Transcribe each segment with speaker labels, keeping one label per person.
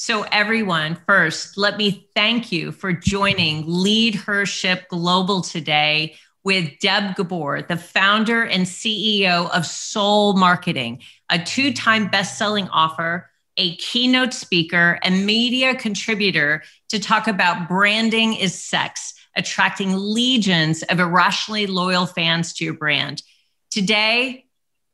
Speaker 1: So everyone, first, let me thank you for joining LeadHERship Global today with Deb Gabor, the founder and CEO of Soul Marketing, a two-time best-selling author, a keynote speaker, and media contributor to talk about branding is sex, attracting legions of irrationally loyal fans to your brand. Today,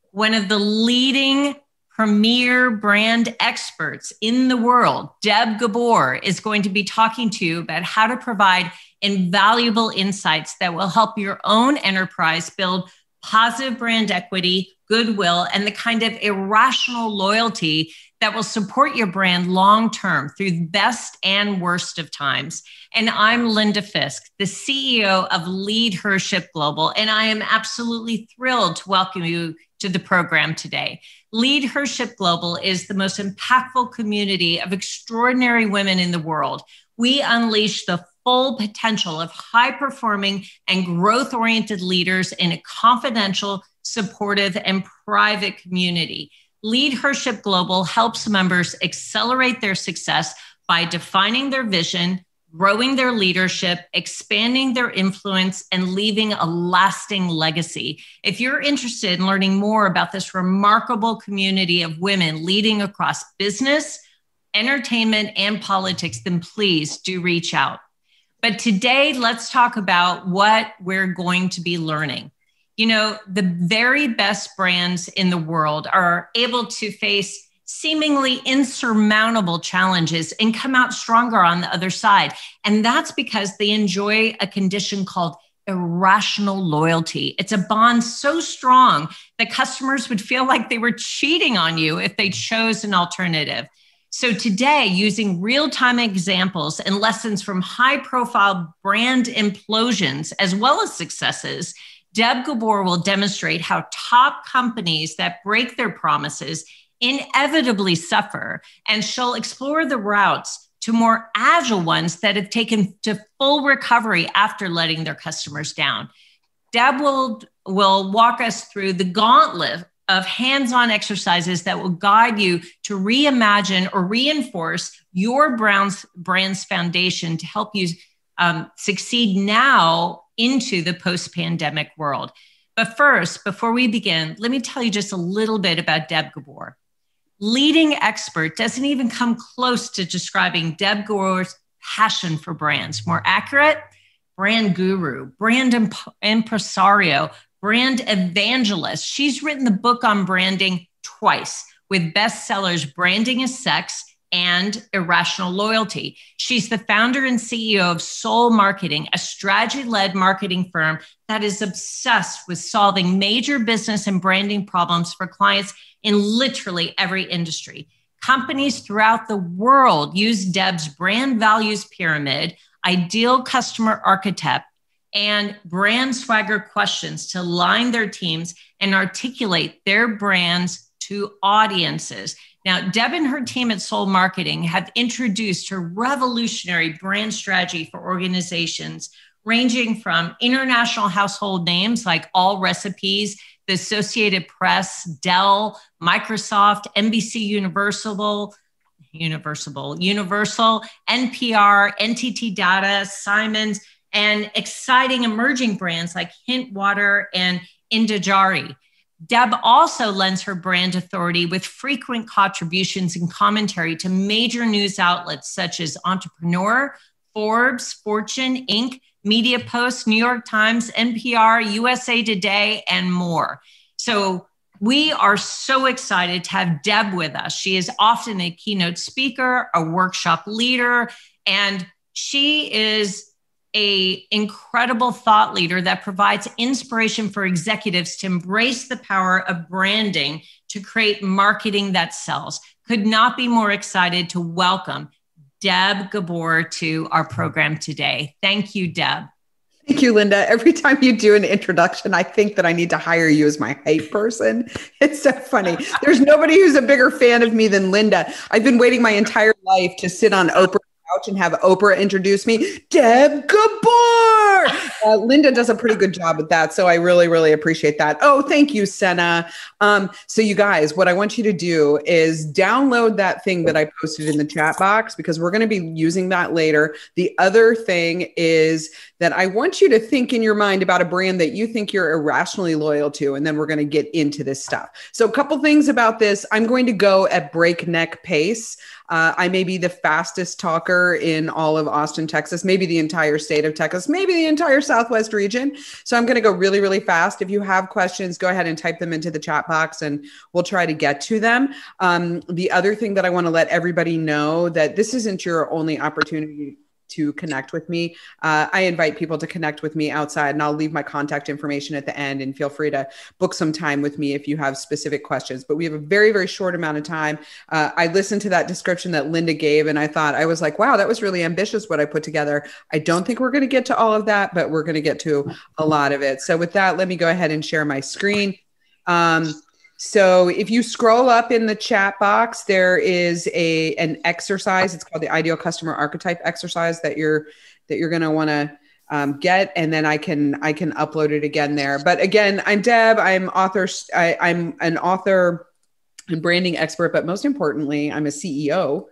Speaker 1: one of the leading premier brand experts in the world, Deb Gabor, is going to be talking to you about how to provide invaluable insights that will help your own enterprise build positive brand equity, goodwill, and the kind of irrational loyalty that will support your brand long-term through the best and worst of times. And I'm Linda Fisk, the CEO of LeadHERship Global, and I am absolutely thrilled to welcome you to the program today. LeadHERship Global is the most impactful community of extraordinary women in the world. We unleash the full potential of high-performing and growth-oriented leaders in a confidential, supportive, and private community. LeadHERship Global helps members accelerate their success by defining their vision, growing their leadership, expanding their influence, and leaving a lasting legacy. If you're interested in learning more about this remarkable community of women leading across business, entertainment, and politics, then please do reach out. But today, let's talk about what we're going to be learning. You know, the very best brands in the world are able to face seemingly insurmountable challenges and come out stronger on the other side. And that's because they enjoy a condition called irrational loyalty. It's a bond so strong that customers would feel like they were cheating on you if they chose an alternative. So today, using real-time examples and lessons from high-profile brand implosions as well as successes, Deb Gabor will demonstrate how top companies that break their promises inevitably suffer, and she'll explore the routes to more agile ones that have taken to full recovery after letting their customers down. Deb will walk us through the gauntlet of hands-on exercises that will guide you to reimagine or reinforce your brand's foundation to help you succeed now into the post-pandemic world. But first, before we begin, let me tell you just a little bit about Deb Gabor. Leading expert doesn't even come close to describing Deb Gabor's passion for brands. More accurate, brand guru, brand impresario, brand evangelist. She's written the book on branding twice with bestsellers Branding is Sex and Irrational Loyalty. She's the founder and CEO of Soul Marketing, a strategy-led marketing firm that is obsessed with solving major business and branding problems for clients in literally every industry. Companies throughout the world use Deb's brand values pyramid, ideal customer archetype, and brand swagger questions to align their teams and articulate their brands to audiences. Now, Deb and her team at Soul Marketing have introduced her revolutionary brand strategy for organizations ranging from international household names like All Recipes, the Associated Press, Dell, Microsoft, NBC Universal, NPR, NTT Data, Siemens, and exciting emerging brands like Hintwater and Indajari. Deb also lends her brand authority with frequent contributions and commentary to major news outlets such as Entrepreneur, Forbes, Fortune, Inc., Media Post, New York Times, NPR, USA Today, and more. So we are so excited to have Deb with us. She is often a keynote speaker, a workshop leader, and she is an incredible thought leader that provides inspiration for executives to embrace the power of branding to create marketing that sells. Could not be more excited to welcome Deb Gabor to our program today. Thank you, Deb.
Speaker 2: Thank you, Linda. Every time you do an introduction, I think that I need to hire you as my hype person. It's so funny. There's nobody who's a bigger fan of me than Linda. I've been waiting my entire life to sit on Oprah's couch and have Oprah introduce me. Deb Gabor! sure. Linda does a pretty good job with that. So I really, really appreciate that. Oh, thank you, Senna. So you guys, what I want you to do is download that thing that I posted in the chat box, because we're going to be using that later. The other thing is that I want you to think in your mind about a brand that you think you're irrationally loyal to, and then we're going to get into this stuff. So a couple things about this. I'm going to go at breakneck pace. I may be the fastest talker in all of Austin, Texas, maybe the entire state of Texas, maybe the entire Southwest region. So I'm going to go really, really fast. If you have questions, go ahead and type them into the chat box and we'll try to get to them. The other thing that I want to let everybody know, that this isn't your only opportunity to connect with me. I invite people to connect with me outside, and I'll leave my contact information at the end, and feel free to book some time with me if you have specific questions. But we have a very, very short amount of time. I listened to that description that Linda gave, and I was like, wow, that was really ambitious what I put together. I don't think we're going to get to all of that, but we're going to get to a lot of it. So with that, let me go ahead and share my screen. So if you scroll up in the chat box, there is an exercise. It's called the Ideal Customer Archetype exercise that you're going to want to get, and then I can upload it again there. But again, I'm Deb. I'm an author and branding expert, but most importantly, I'm a CEO.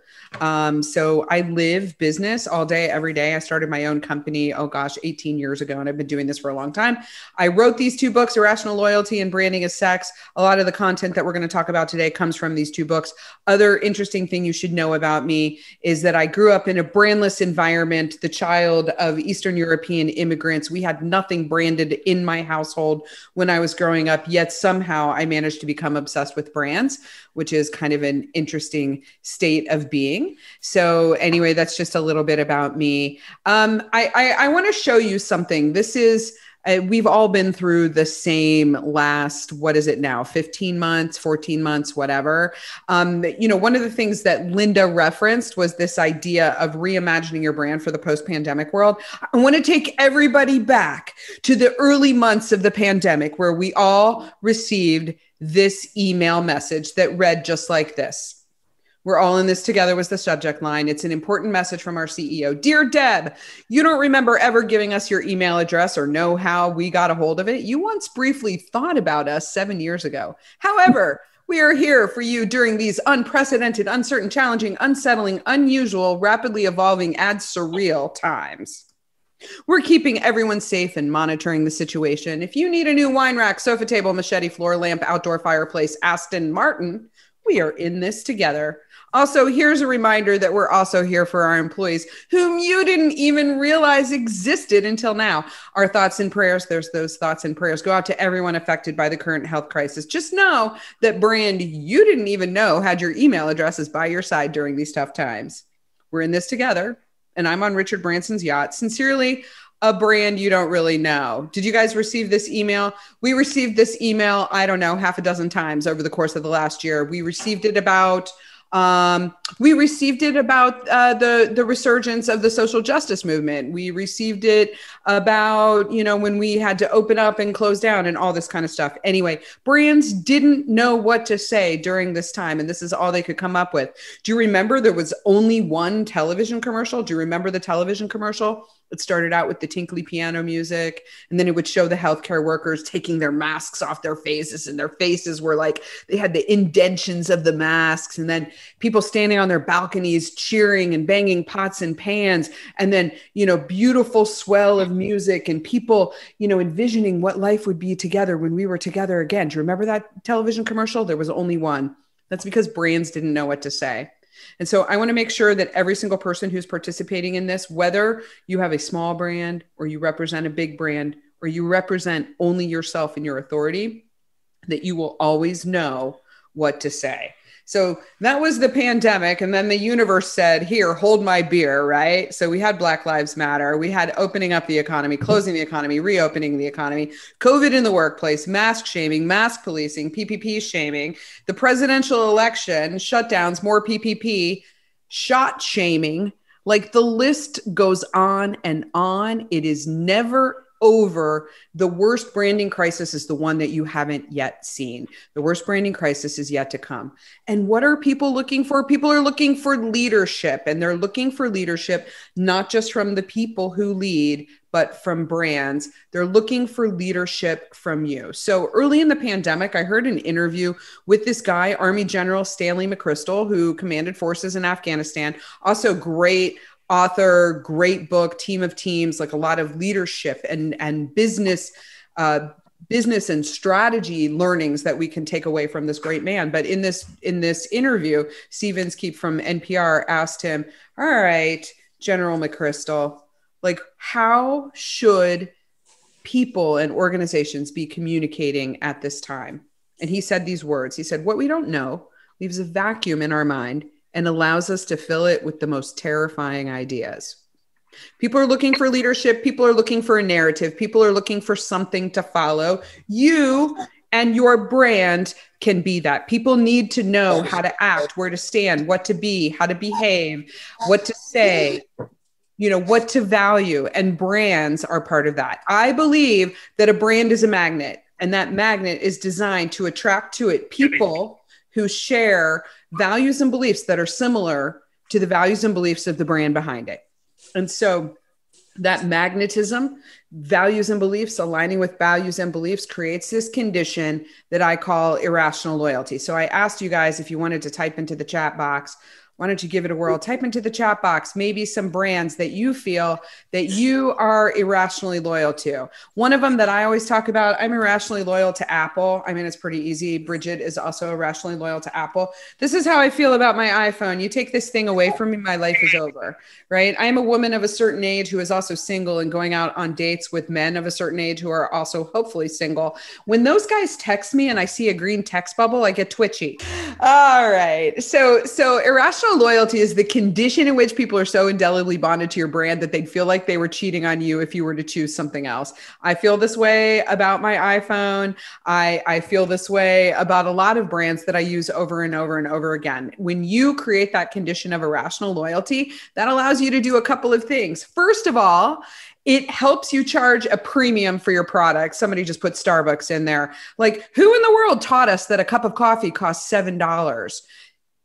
Speaker 2: So I live business all day, every day. I started my own company, 18 years ago, and I've been doing this for a long time. I wrote these two books, Irrational Loyalty and Branding as Sex. A lot of the content that we're going to talk about today comes from these two books. Other interesting thing you should know about me is that I grew up in a brandless environment, the child of Eastern European immigrants. We had nothing branded in my household when I was growing up, yet somehow I managed to become obsessed with brands, which is kind of an interesting state of being. So anyway, that's just a little bit about me. I want to show you something. This is, we've all been through the same last, what is it now? 15 months, 14 months, whatever. One of the things that Linda referenced was this idea of reimagining your brand for the post-pandemic world. I want to take everybody back to the early months of the pandemic, where we all received this email message that read just like this. We're all in this together was the subject line. It's an important message from our CEO. Dear Deb, you don't remember ever giving us your email address or know how we got a hold of it. You once briefly thought about us 7 years ago. However, we are here for you during these unprecedented, uncertain, challenging, unsettling, unusual, rapidly evolving, and surreal times. We're keeping everyone safe and monitoring the situation. If you need a new wine rack, sofa table, machete, floor lamp, outdoor fireplace, Aston Martin, we are in this together. Also, here's a reminder that we're also here for our employees, whom you didn't even realize existed until now. Our thoughts and prayers, there's those thoughts and prayers, go out to everyone affected by the current health crisis. Just know that brand you didn't even know had your email addresses by your side during these tough times. We're in this together, and I'm on Richard Branson's yacht. Sincerely, a brand you don't really know. Did you guys receive this email? We received this email, I don't know, half a dozen times over the course of the last year. We received it about the resurgence of the social justice movement. We received it about, when we had to open up and close down and all this kind of stuff. Anyway, brands didn't know what to say during this time, and this is all they could come up with. Do you remember there was only one television commercial? Do you remember the television commercial? It started out with the tinkly piano music, and then it would show the healthcare workers taking their masks off their faces, and their faces were like, they had the indentions of the masks, and then people standing on their balconies cheering and banging pots and pans, and then, beautiful swell of music and people, envisioning what life would be together when we were together again. Do you remember that television commercial? There was only one. That's because brands didn't know what to say. And so I want to make sure that every single person who's participating in this, whether you have a small brand or you represent a big brand or you represent only yourself and your authority, that you will always know what to say. So that was the pandemic. And then the universe said, here, hold my beer, right? So we had Black Lives Matter. We had opening up the economy, closing the economy, reopening the economy, COVID in the workplace, mask shaming, mask policing, PPP shaming, the presidential election, shutdowns, more PPP, shot shaming. Like the list goes on and on. It is never over, the worst branding crisis is the one that you haven't yet seen. The worst branding crisis is yet to come. And what are people looking for? People are looking for leadership, and they're looking for leadership, not just from the people who lead, but from brands. They're looking for leadership from you. So early in the pandemic, I heard an interview with this guy, Army General Stanley McChrystal, who commanded forces in Afghanistan. Also great author, great book, Team of Teams, like a lot of leadership and business and strategy learnings that we can take away from this great man. But in this interview, Steve Inskeep from NPR asked him, all right, General McChrystal, like, how should people and organizations be communicating at this time? And he said these words. He said, what we don't know leaves a vacuum in our mind and allows us to fill it with the most terrifying ideas. People are looking for leadership. People are looking for a narrative. People are looking for something to follow. You and your brand can be that. People need to know how to act, where to stand, what to be, how to behave, what to say, what to value. And brands are part of that. I believe that a brand is a magnet, and that magnet is designed to attract to it people who share values and beliefs that are similar to the values and beliefs of the brand behind it. And so that magnetism, values and beliefs, aligning with values and beliefs, creates this condition that I call irrational loyalty. So I asked you guys if you wanted to type into the chat box. Why don't you give it a whirl? Type into the chat box, maybe some brands that you feel that you are irrationally loyal to. One of them that I always talk about, I'm irrationally loyal to Apple. I mean, it's pretty easy. Bridget is also irrationally loyal to Apple. This is how I feel about my iPhone. You take this thing away from me, my life is over, right? I am a woman of a certain age who is also single and going out on dates with men of a certain age who are also hopefully single. When those guys text me and I see a green text bubble, I get twitchy. All right. So irrational loyalty is the condition in which people are so indelibly bonded to your brand that they'd feel like they were cheating on you if you were to choose something else. I feel this way about my iPhone. I feel this way about a lot of brands that I use over and over and over again. When you create that condition of irrational loyalty, that allows you to do a couple of things. First of all, it helps you charge a premium for your product. Somebody just put Starbucks in there. Like, who in the world taught us that a cup of coffee costs $7,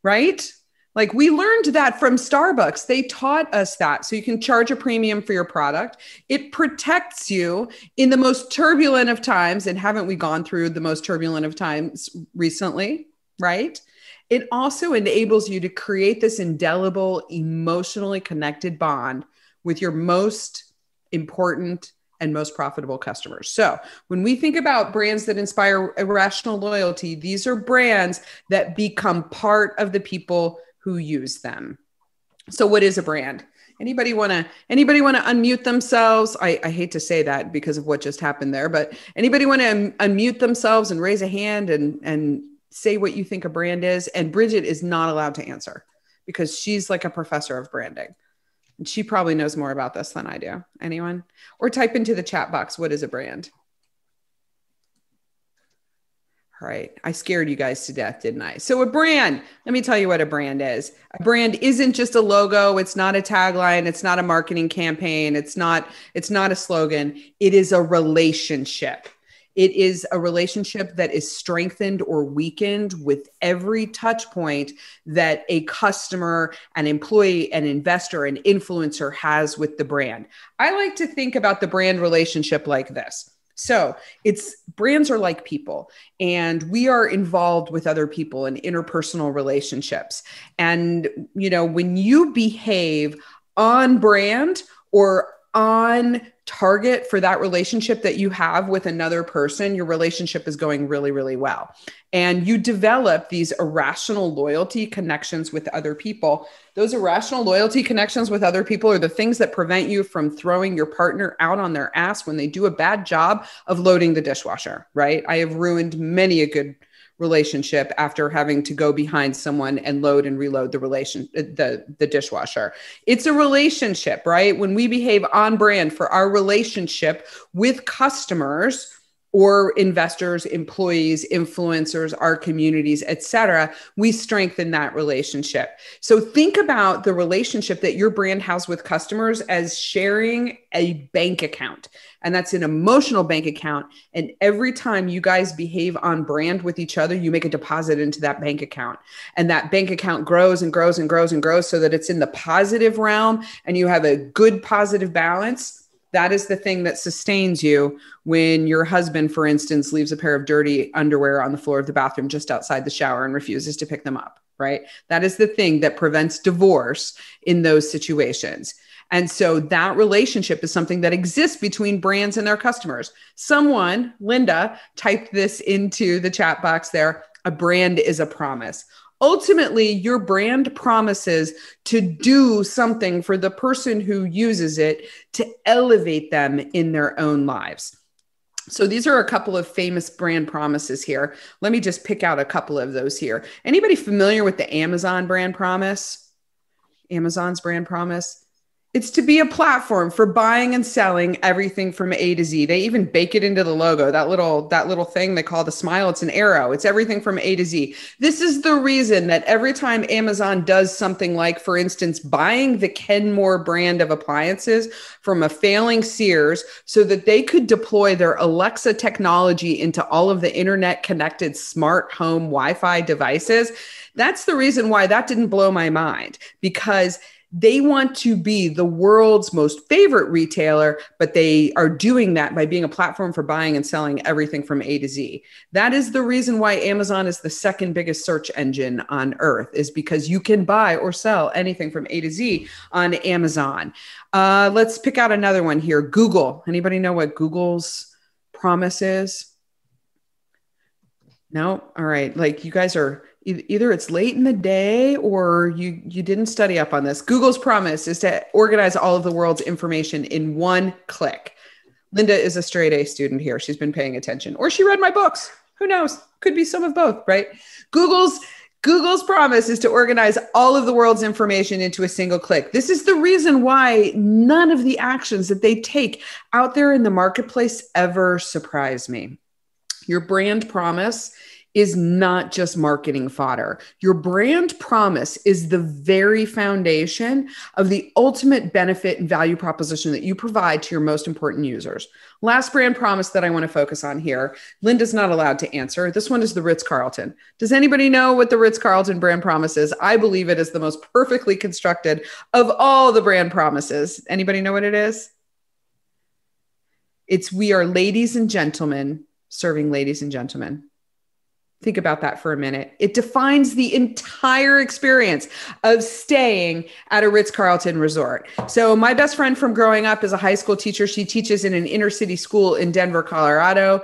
Speaker 2: right? Like, we learned that from Starbucks. They taught us that. So you can charge a premium for your product. It protects you in the most turbulent of times. And haven't we gone through the most turbulent of times recently, right? It also enables you to create this indelible, emotionally connected bond with your most important and most profitable customers. So when we think about brands that inspire irrational loyalty, these are brands that become part of the people who use them. So what is a brand? Anybody want to unmute themselves? I hate to say that because of what just happened there, but anybody want to unmute themselves and raise a hand and say what you think a brand is? And Bridget is not allowed to answer because she's like a professor of branding. And she probably knows more about this than I do. Anyone? Or type into the chat box, what is a brand? All right. I scared you guys to death, didn't I? So a brand, let me tell you what a brand is. A brand isn't just a logo. It's not a tagline. It's not a marketing campaign. It's not a slogan. It is a relationship. It is a relationship that is strengthened or weakened with every touch point that a customer, an employee, an investor, an influencer has with the brand. I like to think about the brand relationship like this. So brands are like people, and we are involved with other people in interpersonal relationships. And, when you behave on brand or on target for that relationship that you have with another person, your relationship is going really, really well. And you develop these irrational loyalty connections with other people. Those irrational loyalty connections with other people are the things that prevent you from throwing your partner out on their ass when they do a bad job of loading the dishwasher, right? I have ruined many a good relationship after having to go behind someone and load and reload the dishwasher. It's a relationship, right? When we behave on brand for our relationship with customers, or investors, employees, influencers, our communities, et cetera, we strengthen that relationship. So think about the relationship that your brand has with customers as sharing a bank account. And that's an emotional bank account. And every time you guys behave on brand with each other, you make a deposit into that bank account. And that bank account grows and grows and grows and grows so that it's in the positive realm and you have a good positive balance. That is the thing that sustains you when your husband, for instance, leaves a pair of dirty underwear on the floor of the bathroom just outside the shower and refuses to pick them up, right? That is the thing that prevents divorce in those situations. And so that relationship is something that exists between brands and their customers. Someone, Linda, typed this into the chat box there. A brand is a promise. Ultimately, your brand promises to do something for the person who uses it to elevate them in their own lives. So these are a couple of famous brand promises here. Let me just pick out a couple of those here. Anybody familiar with the Amazon brand promise? Amazon's brand promise? It's to be a platform for buying and selling everything from A to Z. They even bake it into the logo. That little thing they call the smile, it's an arrow. It's everything from A to Z. This is the reason that every time Amazon does something like, for instance, buying the Kenmore brand of appliances from a failing Sears so that they could deploy their Alexa technology into all of the internet connected smart home Wi-Fi devices, that's the reason why that didn't blow my mind, because they want to be the world's most favorite retailer, but they are doing that by being a platform for buying and selling everything from A to Z. That is the reason why Amazon is the second biggest search engine on earth, is because you can buy or sell anything from A to Z on Amazon. Let's pick out another one here. Google. Anybody know what Google's promise is? No? All right. Like, you guys are either it's late in the day or you didn't study up on this. Google's promise is to organize all of the world's information in one click. Linda is a straight A student here. She's been paying attention, or she read my books. Who knows? Could be some of both, right? Google's promise is to organize all of the world's information into a single click. This is the reason why none of the actions that they take out there in the marketplace ever surprise me. Your brand promise is not just marketing fodder. Your brand promise is the very foundation of the ultimate benefit and value proposition that you provide to your most important users. Last brand promise that I want to focus on here, Linda's not allowed to answer. This one is the Ritz-Carlton. Does anybody know what the Ritz-Carlton brand promise is? I believe it is the most perfectly constructed of all the brand promises. Anybody know what it is? It's, we are ladies and gentlemen serving ladies and gentlemen. Think about that for a minute. It defines the entire experience of staying at a Ritz-Carlton resort. So my best friend from growing up is a high school teacher. She teaches in an inner city school in Denver, Colorado.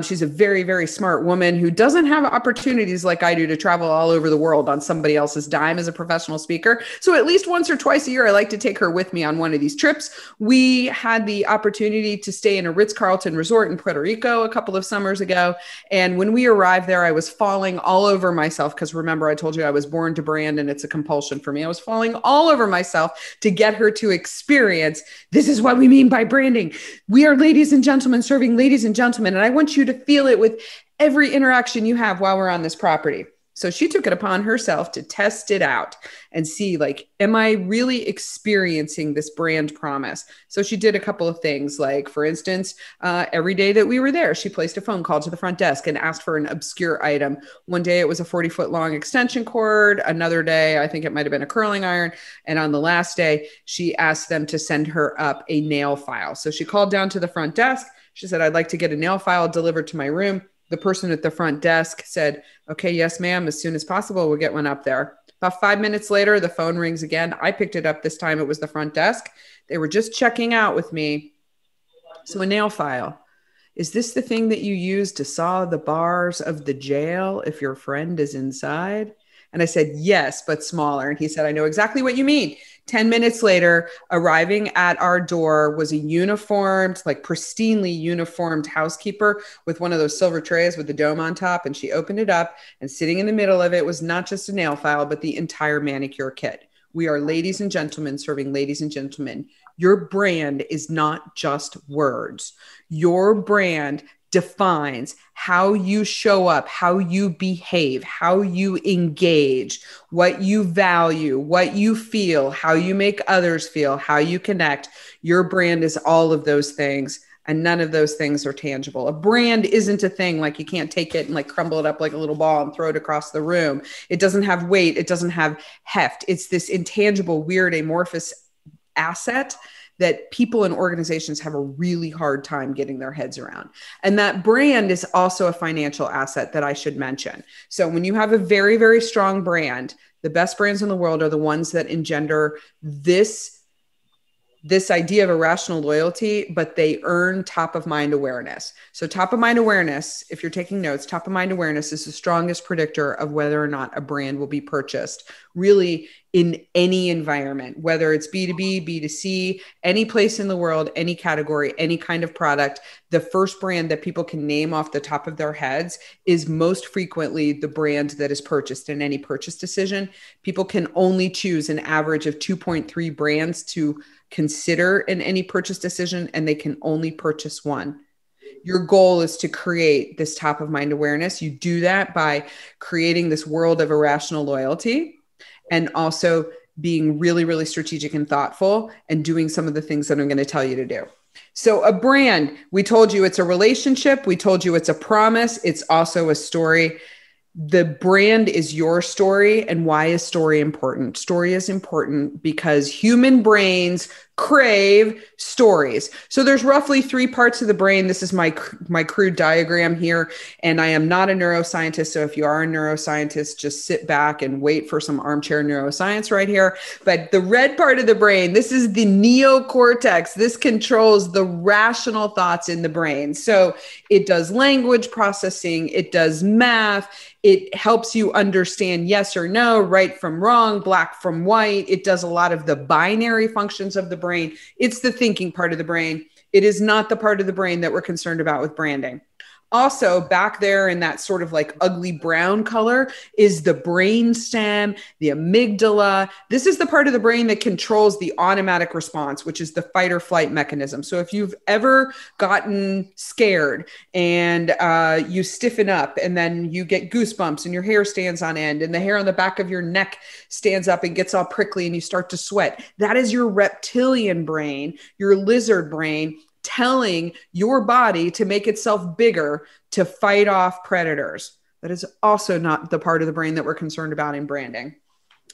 Speaker 2: She's a very, very smart woman who doesn't have opportunities like I do to travel all over the world on somebody else's dime as a professional speaker. So at least once or twice a year, I like to take her with me on one of these trips. We had the opportunity to stay in a Ritz-Carlton resort in Puerto Rico a couple of summers ago. And when we arrived there, I was falling all over myself, because remember, I told you I was born to brand and it's a compulsion for me. I was falling all over myself to get her to experience, this is what we mean by branding. We are ladies and gentlemen serving ladies and gentlemen. And I want you to feel it with every interaction you have while we're on this property. So she took it upon herself to test it out and see, like, am I really experiencing this brand promise? So she did a couple of things. Like, for instance, every day that we were there, she placed a phone call to the front desk and asked for an obscure item. One day it was a 40-foot long extension cord. Another day, I think it might've been a curling iron. And on the last day, she asked them to send her up a nail file. So she called down to the front desk. She said, I'd like to get a nail file delivered to my room. The person at the front desk said, okay, yes, ma'am. As soon as possible, we'll get one up there. About 5 minutes later, the phone rings again. I picked it up. This time it was the front desk. They were just checking out with me. So a nail file. Is this the thing that you use to saw the bars of the jail if your friend is inside? And I said, yes, but smaller. And he said, I know exactly what you mean. 10 minutes later, arriving at our door was a uniformed, like pristinely uniformed housekeeper with one of those silver trays with the dome on top. And she opened it up, and sitting in the middle of it was not just a nail file, but the entire manicure kit. We are ladies and gentlemen serving ladies and gentlemen. Your brand is not just words. Your brand defines how you show up, how you behave, how you engage, what you value, what you feel, how you make others feel, how you connect. Your brand is all of those things. And none of those things are tangible. A brand isn't a thing. Like, you can't take it and like crumble it up like a little ball and throw it across the room. It doesn't have weight. It doesn't have heft. It's this intangible, weird, amorphous asset that people and organizations have a really hard time getting their heads around. And that brand is also a financial asset that I should mention. So when you have a very, very strong brand, the best brands in the world are the ones that engender this idea of irrational loyalty, but they earn top of mind awareness. So top of mind awareness, if you're taking notes, top of mind awareness is the strongest predictor of whether or not a brand will be purchased, really, in any environment, whether it's B2B, B2C, any place in the world, any category, any kind of product. The first brand that people can name off the top of their heads is most frequently the brand that is purchased in any purchase decision. People can only choose an average of 2.3 brands to consider in any purchase decision, and they can only purchase one. Your goal is to create this top of mind awareness. You do that by creating this world of irrational loyalty, and also being really, really strategic and thoughtful and doing some of the things that I'm going to tell you to do. So a brand, we told you it's a relationship. We told you it's a promise. It's also a story. The brand is your story. And why is story important? Story is important because human brains crave stories. So there's roughly 3 parts of the brain. This is my crude diagram here. And I am not a neuroscientist. So if you are a neuroscientist, just sit back and wait for some armchair neuroscience right here. But the red part of the brain, this is the neocortex. This controls the rational thoughts in the brain. So it does language processing. It does math. It helps you understand yes or no, right from wrong, black from white. It does a lot of the binary functions of the brain. It's the thinking part of the brain. It is not the part of the brain that we're concerned about with branding. Also, back there in that sort of like ugly brown color is the brainstem, the amygdala. This is the part of the brain that controls the automatic response, which is the fight or flight mechanism. So if you've ever gotten scared and you stiffen up and then you get goosebumps and your hair stands on end and the hair on the back of your neck stands up and gets all prickly and you start to sweat, that is your reptilian brain, your lizard brain, telling your body to make itself bigger to fight off predators. That is also not the part of the brain that we're concerned about in branding.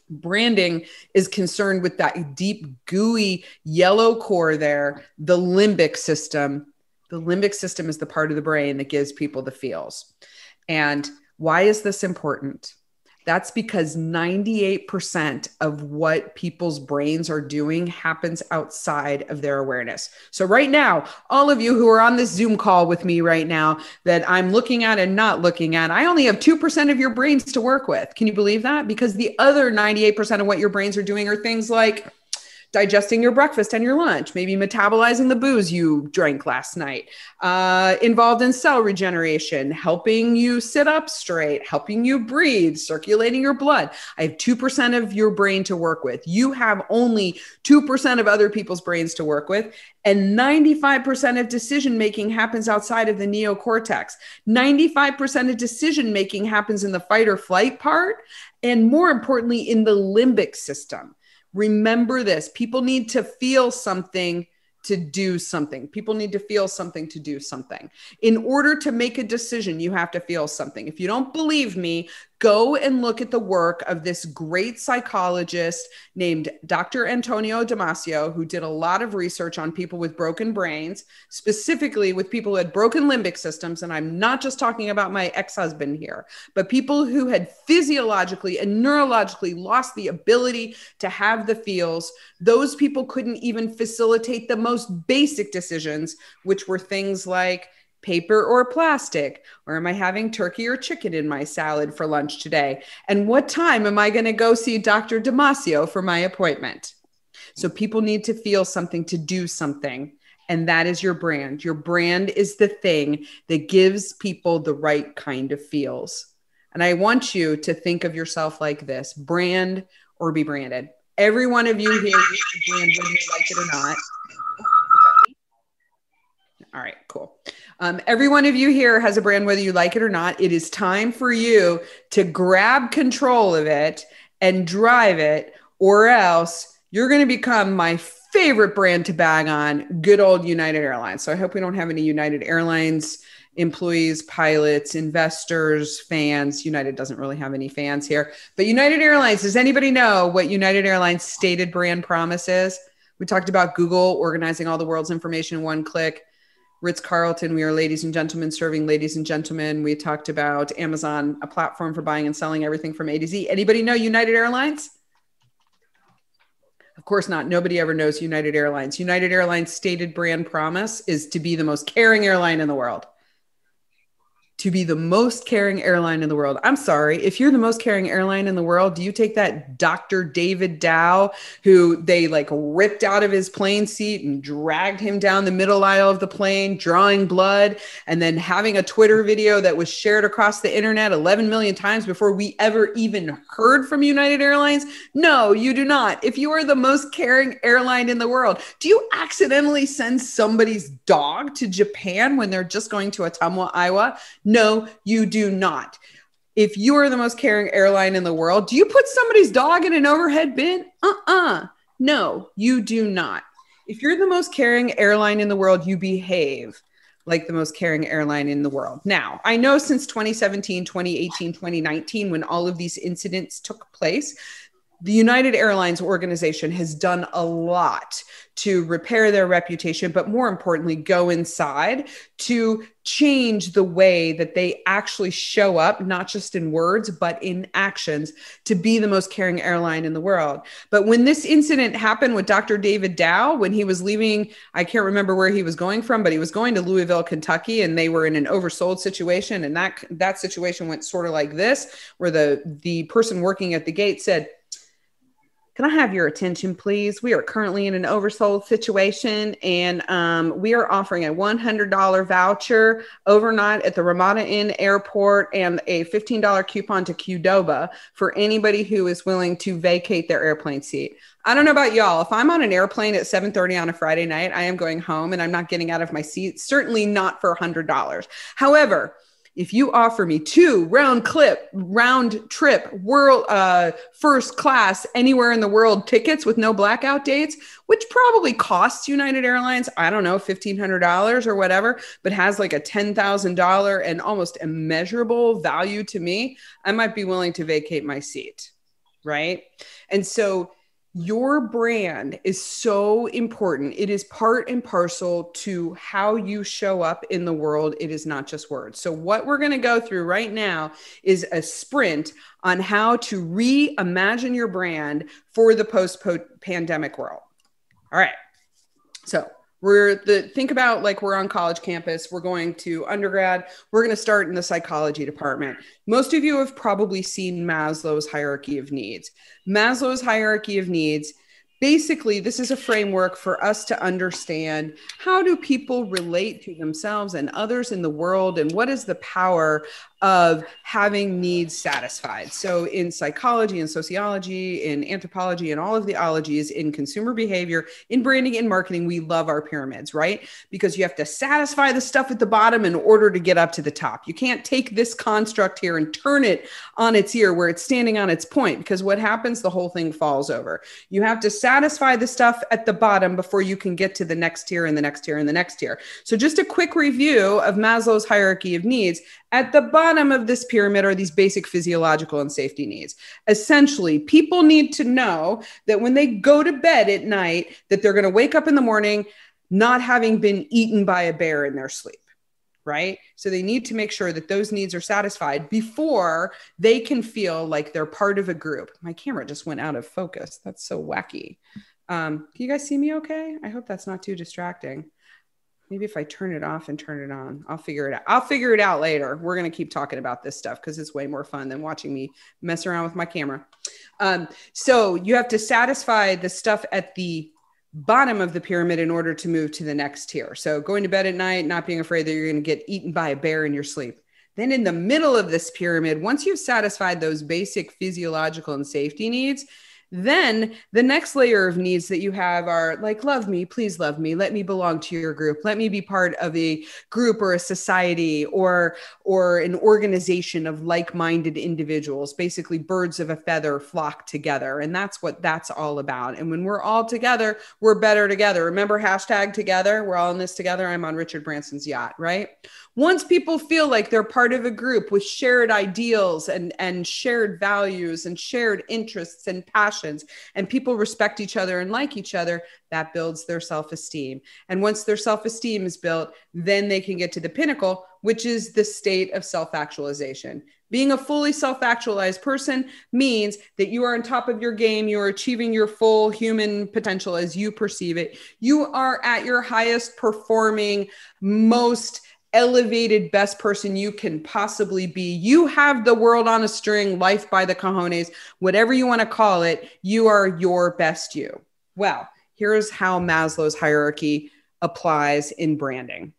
Speaker 2: Branding is concerned with that deep, gooey yellow core there, the limbic system. The limbic system is the part of the brain that gives people the feels. And why is this important? That's because 98% of what people's brains are doing happens outside of their awareness. So right now, all of you who are on this Zoom call with me right now that I'm looking at and not looking at, I only have 2% of your brains to work with. Can you believe that? Because the other 98% of what your brains are doing are things like digesting your breakfast and your lunch, maybe metabolizing the booze you drank last night, involved in cell regeneration, helping you sit up straight, helping you breathe, circulating your blood. I have 2% of your brain to work with. You have only 2% of other people's brains to work with. And 95% of decision-making happens outside of the neocortex. 95% of decision-making happens in the fight or flight part. And more importantly, in the limbic system. Remember this, people need to feel something to do something. People need to feel something to do something. In order to make a decision, you have to feel something. If you don't believe me, go and look at the work of this great psychologist named Dr. Antonio Damasio, who did a lot of research on people with broken brains, specifically with people who had broken limbic systems. And I'm not just talking about my ex-husband here, but people who had physiologically and neurologically lost the ability to have the feels. Those people couldn't even facilitate the most basic decisions, which were things like paper or plastic, or am I having turkey or chicken in my salad for lunch today? And what time am I going to go see Dr. Damasio for my appointment? So people need to feel something to do something. And that is your brand. Your brand is the thing that gives people the right kind of feels. And I want you to think of yourself like this: brand or be branded. Every one of you here is a brand, whether you like it or not. All right, cool. Every one of you here has a brand, whether you like it or not. It is time for you to grab control of it and drive it, or else you're going to become my favorite brand to bag on, good old United Airlines. So I hope we don't have any United Airlines employees, pilots, investors, fans. United doesn't really have any fans here, but United Airlines, does anybody know what United Airlines stated brand promise is? We talked about Google organizing all the world's information in one click. Ritz-Carlton, we are ladies and gentlemen serving ladies and gentlemen. We talked about Amazon, a platform for buying and selling everything from A to Z. Anybody know United Airlines? Of course not. Nobody ever knows United Airlines. United Airlines' stated brand promise is to be the most caring airline in the world. To be the most caring airline in the world. I'm sorry, if you're the most caring airline in the world, do you take that Dr. David Dow, who they like ripped out of his plane seat and dragged him down the middle aisle of the plane, drawing blood, and then having a Twitter video that was shared across the internet 11 million times before we ever even heard from United Airlines? No, you do not. If you are the most caring airline in the world, do you accidentally send somebody's dog to Japan when they're just going to Ottumwa, Iowa? No, you do not. If you are the most caring airline in the world, do you put somebody's dog in an overhead bin? No, you do not. If you're the most caring airline in the world, you behave like the most caring airline in the world. Now, I know since 2017, 2018, 2019, when all of these incidents took place, the United Airlines organization has done a lot to repair their reputation, but more importantly, go inside to change the way that they actually show up, not just in words, but in actions, to be the most caring airline in the world. But when this incident happened with Dr. David Dow, when he was leaving, I can't remember where he was going from, but he was going to Louisville, Kentucky, and they were in an oversold situation. And that situation went sort of like this, where the person working at the gate said, "Can I have your attention, please? We are currently in an oversold situation, and we are offering a $100 voucher overnight at the Ramada Inn Airport and a $15 coupon to Qdoba for anybody who is willing to vacate their airplane seat." I don't know about y'all. If I'm on an airplane at 7:30 on a Friday night, I am going home and I'm not getting out of my seat, certainly not for $100. However, if you offer me 2 round trip world first class anywhere in the world tickets with no blackout dates, which probably costs United Airlines, I don't know, $1,500 or whatever, but has like a $10,000 and almost immeasurable value to me, I might be willing to vacate my seat, right? And so your brand is so important. It is part and parcel to how you show up in the world. It is not just words. So what we're going to go through right now is a sprint on how to reimagine your brand for the post-pandemic world. All right. So think about like we're on college campus. We're going to undergrad. We're going to start in the psychology department. Most of you have probably seen Maslow's hierarchy of needs. Maslow's hierarchy of needs, basically, this is a framework for us to understand how do people relate to themselves and others in the world, and what is the power of having needs satisfied. So in psychology and sociology, in anthropology and all of the ologies, in consumer behavior, in branding and marketing, we love our pyramids, right? Because you have to satisfy the stuff at the bottom in order to get up to the top. You can't take this construct here and turn it on its ear where it's standing on its point, because what happens? The whole thing falls over. You have to satisfy the stuff at the bottom before you can get to the next tier and the next tier and the next tier. So just a quick review of Maslow's hierarchy of needs. At the bottom of this pyramid are these basic physiological and safety needs. Essentially, people need to know that when they go to bed at night, that they're going to wake up in the morning not having been eaten by a bear in their sleep, right? So they need to make sure that those needs are satisfied before they can feel like they're part of a group. My camera just went out of focus. That's so wacky. Can you guys see me okay? I hope that's not too distracting. Maybe if I turn it off and turn it on, I'll figure it out. I'll figure it out later. We're going to keep talking about this stuff because it's way more fun than watching me mess around with my camera. So you have to satisfy the stuff at the bottom of the pyramid in order to move to the next tier. So going to bed at night, not being afraid that you're going to get eaten by a bear in your sleep. Then in the middle of this pyramid, once you've satisfied those basic physiological and safety needs, Then the next layer of needs that you have are like, love me, please love me, let me belong to your group, let me be part of a group or a society or an organization of like-minded individuals. Basically, birds of a feather flock together. And that's what that's all about. And when we're all together, we're better together. Remember #together? We're all in this together. I'm on Richard Branson's yacht, right? Once people feel like they're part of a group with shared ideals and shared values and shared interests and passions, and people respect each other and like each other, that builds their self-esteem. And once their self-esteem is built, then they can get to the pinnacle, which is the state of self-actualization. Being a fully self-actualized person means that you are on top of your game. You are achieving your full human potential as you perceive it. You are at your highest performing, most elevated best person you can possibly be. You have the world on a string, life by the cojones, whatever you want to call it. You are your best you. Well, here's how Maslow's hierarchy applies in branding.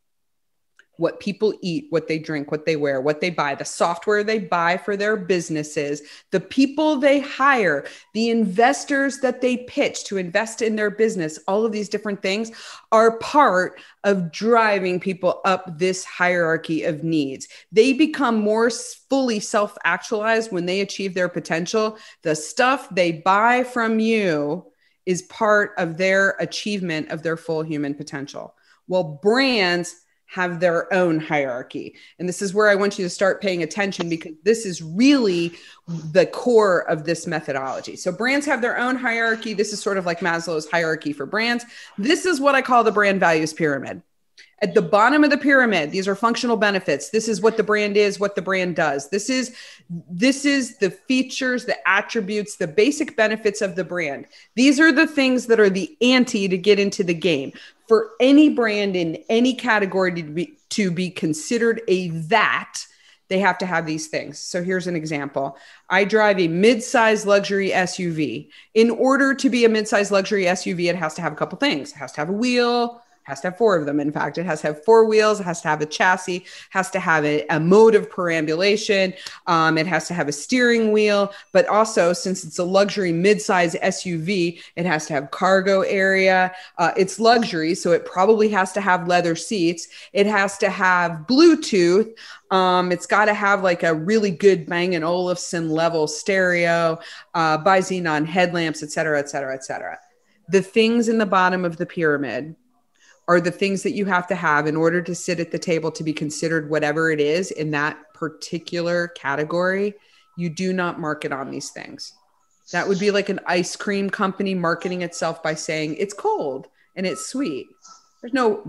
Speaker 2: What people eat, what they drink, what they wear, what they buy, the software they buy for their businesses, the people they hire, the investors that they pitch to invest in their business, all of these different things are part of driving people up this hierarchy of needs. They become more fully self-actualized when they achieve their potential. The stuff they buy from you is part of their achievement of their full human potential. Well, brands have their own hierarchy. And this is where I want you to start paying attention, because this is really the core of this methodology. So brands have their own hierarchy. This is sort of like Maslow's hierarchy for brands. This is what I call the brand values pyramid. At the bottom of the pyramid, these are functional benefits. This is what the brand is, what the brand does. This is the features, the attributes, the basic benefits of the brand. These are the things that are the ante to get into the game. For any brand in any category to be considered a that, they have to have these things. So here's an example. I drive a mid-size luxury SUV. In order to be a mid-size luxury SUV, it has to have a couple things. It has to have a wheel, has to have 4 of them. In fact, it has to have 4 wheels. It has to have a chassis, has to have a mode of perambulation. It has to have a steering wheel, but also, since it's a luxury mid-size SUV, it has to have cargo area. It's luxury, so it probably has to have leather seats. It has to have Bluetooth. It's got to have like a really good Bang & Olufsen level stereo, bi-xenon headlamps, et cetera, et cetera, et cetera. The things in the bottom of the pyramid are the things that you have to have in order to sit at the table to be considered whatever it is in that particular category. You do not market on these things. That would be like an ice cream company marketing itself by saying it's cold and it's sweet. There's no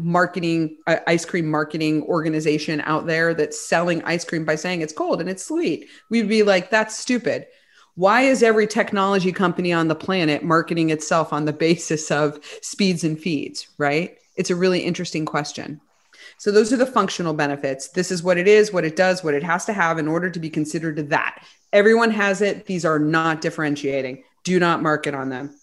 Speaker 2: ice cream marketing organization out there that's selling ice cream by saying it's cold and it's sweet. We'd be like, that's stupid. Why is every technology company on the planet marketing itself on the basis of speeds and feeds, right? It's a really interesting question. So those are the functional benefits. This is what it is, what it does, what it has to have in order to be considered that. Everyone has it. These are not differentiating. Do not market on them.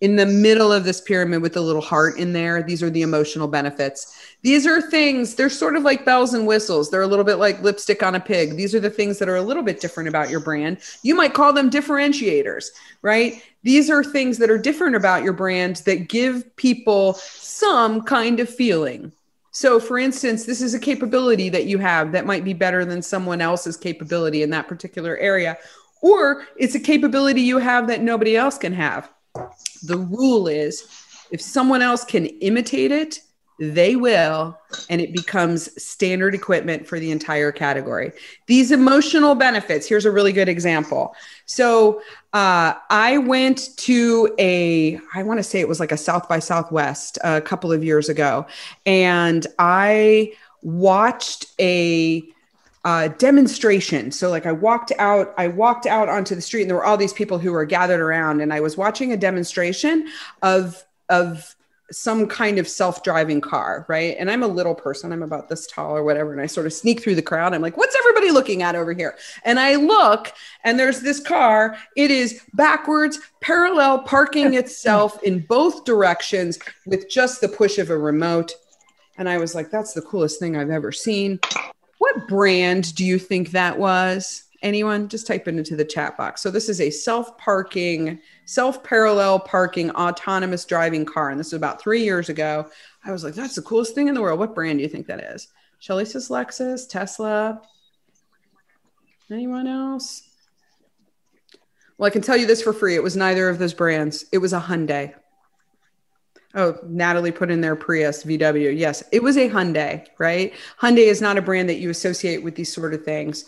Speaker 2: In the middle of this pyramid with the little heart in there, these are the emotional benefits. These are things, they're sort of like bells and whistles. They're a little bit like lipstick on a pig. These are the things that are a little bit different about your brand. You might call them differentiators, right? These are things that are different about your brand that give people some kind of feeling. So for instance, this is a capability that you have that might be better than someone else's capability in that particular area, or it's a capability you have that nobody else can have. The rule is, if someone else can imitate it, they will, and it becomes standard equipment for the entire category. These emotional benefits, here's a really good example. So I went to I want to say it was like a South by Southwest a couple of years ago, and I watched a demonstration. So like I walked out onto the street, and there were all these people who were gathered around, and I was watching a demonstration of some kind of self-driving car, right? And I'm a little person, I'm about this tall or whatever. And I sort of sneak through the crowd. I'm like, what's everybody looking at over here? And I look, and there's this car. It is backwards, parallel parking itself in both directions with just the push of a remote. And I was like, that's the coolest thing I've ever seen. What brand do you think that was? Anyone? Just type it into the chat box. So this is a self-parallel parking, autonomous driving car. And this is about 3 years ago. I was like, that's the coolest thing in the world. What brand do you think that is? Shelly says Lexus, Tesla. Anyone else? Well, I can tell you this for free. It was neither of those brands. It was a Hyundai. Oh, Natalie put in there Prius, VW. Yes, it was a Hyundai, right? Hyundai is not a brand that you associate with these sort of things.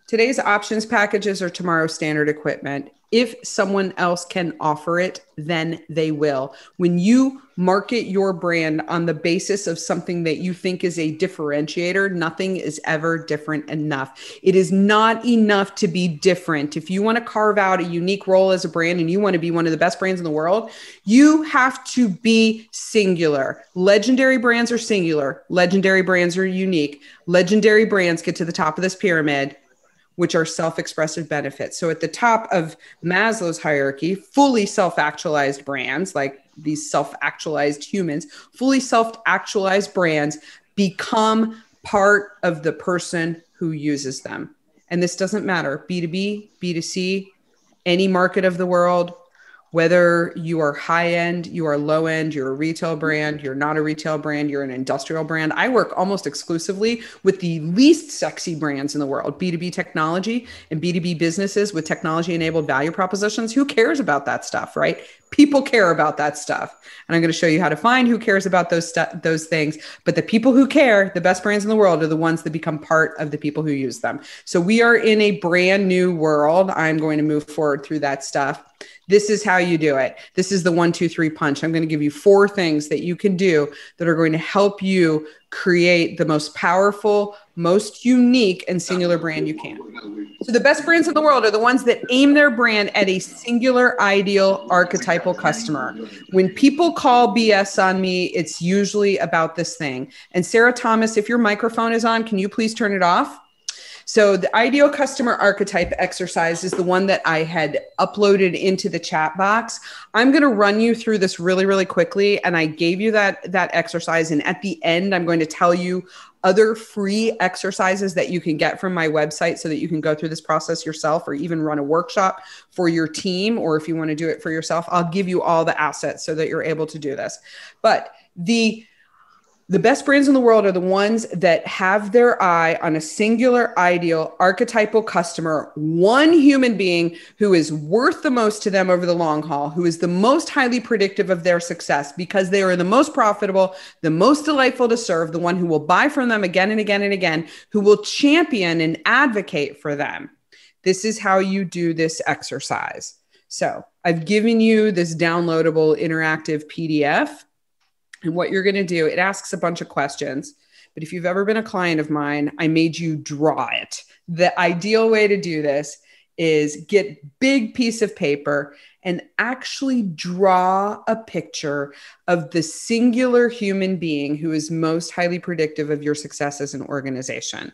Speaker 2: Today's options packages are tomorrow's standard equipment. If someone else can offer it, then they will. When you market your brand on the basis of something that you think is a differentiator, nothing is ever different enough. It is not enough to be different. If you want to carve out a unique role as a brand and you want to be one of the best brands in the world, you have to be singular. Legendary brands are singular. Legendary brands are unique. Legendary brands get to the top of this pyramid, which are self-expressive benefits. So at the top of Maslow's hierarchy, fully self-actualized brands, like these self-actualized humans, fully self-actualized brands become part of the person who uses them. And this doesn't matter, B2B, B2C, any market of the world, whether you are high end, you are low end, you're a retail brand, you're not a retail brand, you're an industrial brand. I work almost exclusively with the least sexy brands in the world, B2B technology and B2B businesses with technology enabled value propositions. Who cares about that stuff, right? People care about that stuff. And I'm going to show you how to find who cares about those things. But the people who care, the best brands in the world, are the ones that become part of the people who use them. So we are in a brand new world. I'm going to move forward through that stuff. This is how you do it. This is the 1, 2, 3 punch. I'm going to give you 4 things that you can do that are going to help you create the most powerful, most unique and singular brand you can. So the best brands in the world are the ones that aim their brand at a singular, ideal, archetypal customer. When people call BS on me, it's usually about this thing. And Sarah Thomas, if your microphone is on, can you please turn it off? So the ideal customer archetype exercise is the one that I had uploaded into the chat box. I'm going to run you through this really, really quickly. And I gave you that exercise. And at the end, I'm going to tell you other free exercises that you can get from my website so that you can go through this process yourself or even run a workshop for your team. Or if you want to do it for yourself, I'll give you all the assets so that you're able to do this. But the best brands in the world are the ones that have their eye on a singular, ideal, archetypal customer, one human being who is worth the most to them over the long haul, who is the most highly predictive of their success because they are the most profitable, the most delightful to serve, the one who will buy from them again and again and again, who will champion and advocate for them. This is how you do this exercise. So I've given you this downloadable interactive PDF. And what you're going to do, it asks a bunch of questions. But if you've ever been a client of mine, I made you draw it. The ideal way to do this is get big piece of paper and actually draw a picture of the singular human being who is most highly predictive of your success as an organization.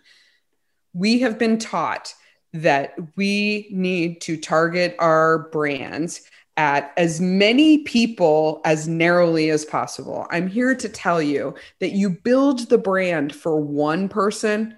Speaker 2: We have been taught that we need to target our brands at as many people as narrowly as possible. I'm here to tell you that you build the brand for one person,